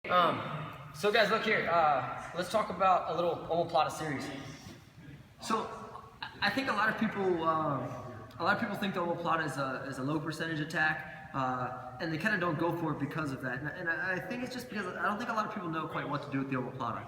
So guys, look here. Let's talk about a little Omoplata series. So I think a lot of people think the Omoplata is a low percentage attack, and they kind of don't go for it because of that. And I think it's just because I don't think a lot of people know quite what to do with the Omoplata.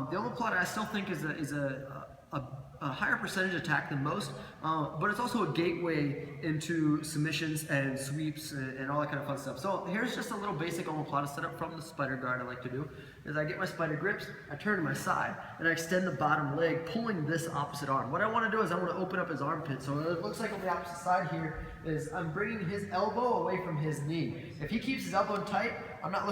The Omoplata I still think is a higher percentage attack than most, but it's also a gateway into submissions and sweeps and all that kind of fun stuff. So here's just a little basic Omoplata setup from the spider guard I like to do. Is I get my spider grips, I turn to my side, and I extend the bottom leg, pulling this opposite arm. What I want to do is I want to open up his armpit. So it looks like on the opposite side here is I'm bringing his elbow away from his knee. If he keeps his elbow tight, I'm not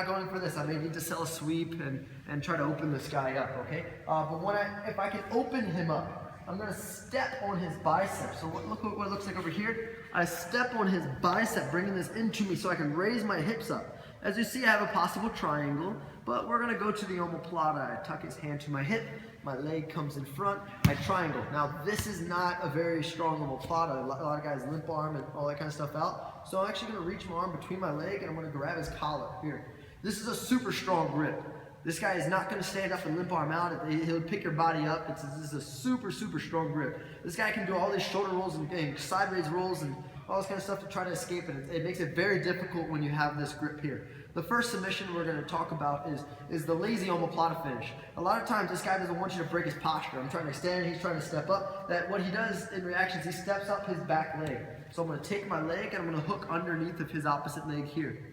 going for this. I may need to sell a sweep and try to open this guy up, okay? But if I can open him up, I'm gonna step on his bicep. So look what it looks like over here. I step on his bicep, bringing this into me so I can raise my hips up. As you see, I have a possible triangle, but we're gonna go to the Omoplata. I tuck his hand to my hip, my leg comes in front, I triangle. Now, this is not a very strong Omoplata. A lot of guys limp arm and all that kind of stuff out. So I'm actually gonna reach my arm between my leg and I'm gonna grab his collar, here. This is a super strong grip. This guy is not going to stand up and limp arm out. He'll pick your body up. This is a super, super strong grip. This guy can do all these shoulder rolls and sideways rolls and all this kind of stuff to try to escape it. It makes it very difficult when you have this grip here. The first submission we're going to talk about is the lazy Omoplata finish. A lot of times this guy doesn't want you to break his posture. I'm trying to extend, he's trying to step up. What he does in reaction is he steps up his back leg. So I'm going to take my leg and I'm going to hook underneath of his opposite leg here.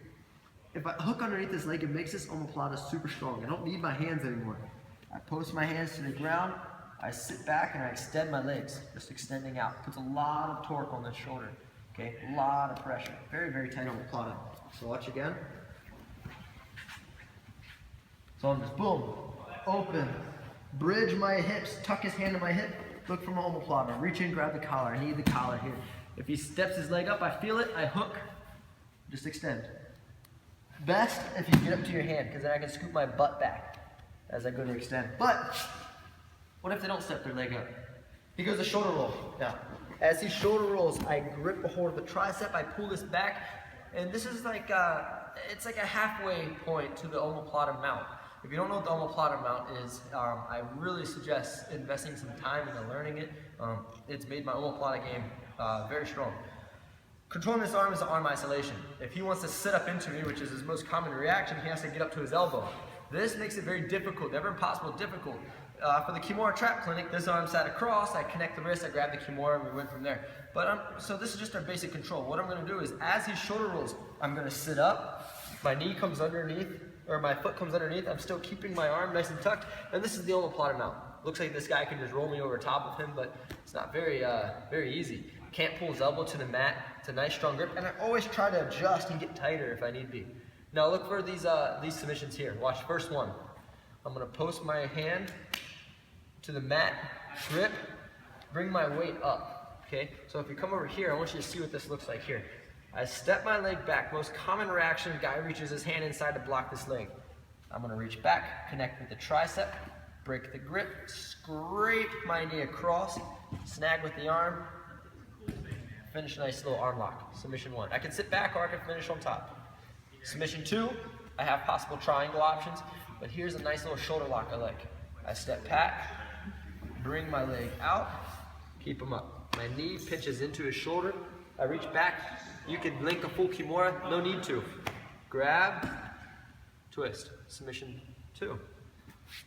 If I hook underneath this leg, it makes this Omoplata super strong. I don't need my hands anymore. I post my hands to the ground, I sit back and I extend my legs, just extending out. Puts a lot of torque on this shoulder, okay? A lot of pressure. Very, very tight Omoplata. So watch again. So I'm just boom, open, bridge my hips, tuck his hand to my hip, look for my Omoplata. Reach in, grab the collar. I need the collar here. If he steps his leg up, I feel it, I hook, just extend. Best if you get up to your hand, because then I can scoop my butt back as I go to extend. But what if they don't step their leg up? He goes a shoulder roll. Now, as he shoulder rolls, I grip a hold of the tricep, I pull this back, and this is like it's like a halfway point to the Omoplata mount. If you don't know what the Omoplata mount is, I really suggest investing some time into learning it. It's made my Omoplata game very strong. Controlling this arm is arm isolation. If he wants to sit up into me, which is his most common reaction, he has to get up to his elbow. This makes it very difficult, never impossible, difficult. For the Kimura Trap Clinic, this arm sat across, I connect the wrist, I grab the Kimura, and we went from there. So this is just our basic control. What I'm going to do is, as he shoulder rolls, I'm going to sit up, my knee comes underneath, or my foot comes underneath, I'm still keeping my arm nice and tucked, and this is the Omoplata mount. Looks like this guy can just roll me over top of him, but it's not very easy. Can't pull his elbow to the mat. It's a nice strong grip, and I always try to adjust and get tighter if I need be. Now look for these submissions here. Watch first one. I'm gonna post my hand to the mat, grip, bring my weight up. Okay. So if you come over here, I want you to see what this looks like here. I step my leg back. Most common reaction: guy reaches his hand inside to block this leg. I'm gonna reach back, connect with the tricep, break the grip, scrape my knee across, snag with the arm. Finish a nice little arm lock. Submission 1. I can sit back or I can finish on top. Submission 2, I have possible triangle options, but here's a nice little shoulder lock I like. I step back, bring my leg out, keep him up. My knee pinches into his shoulder. I reach back. You can link a full Kimura, no need to. Grab, twist. Submission 2.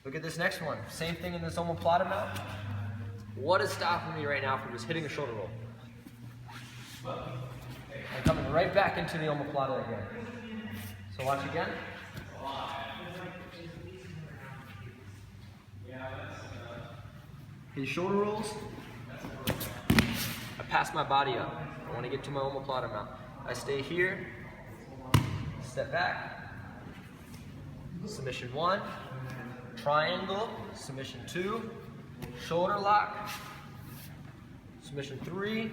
Look at this next one. Same thing in this Omoplata mount. What is stopping me right now from just hitting a shoulder roll? I'm coming right back into the Omoplata again. So watch again. His shoulder rolls. I pass my body up. I want to get to my Omoplata mount. I stay here. Step back. Submission 1. Triangle. Submission 2. Shoulder lock. Submission 3.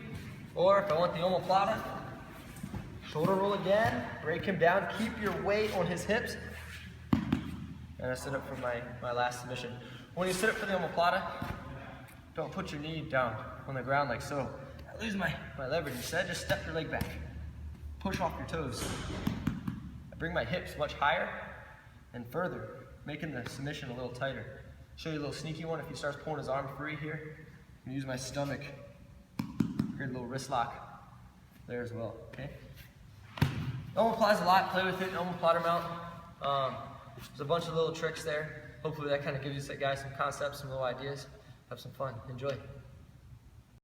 Or if I want the Omoplata, shoulder roll again, break him down, keep your weight on his hips, and I sit up for my last submission. When you sit up for the Omoplata, don't put your knee down on the ground like so. I lose my leverage. Instead, just step your leg back. Push off your toes. I bring my hips much higher, and further, making the submission a little tighter. Show you a little sneaky one. If he starts pulling his arm free here, I'm gonna use my stomach. Create a little wrist lock there as well, okay? Omoplata a lot, play with it, omoplata mount. There's a bunch of little tricks there. Hopefully that kind of gives you guys some concepts, some little ideas. Have some fun, enjoy.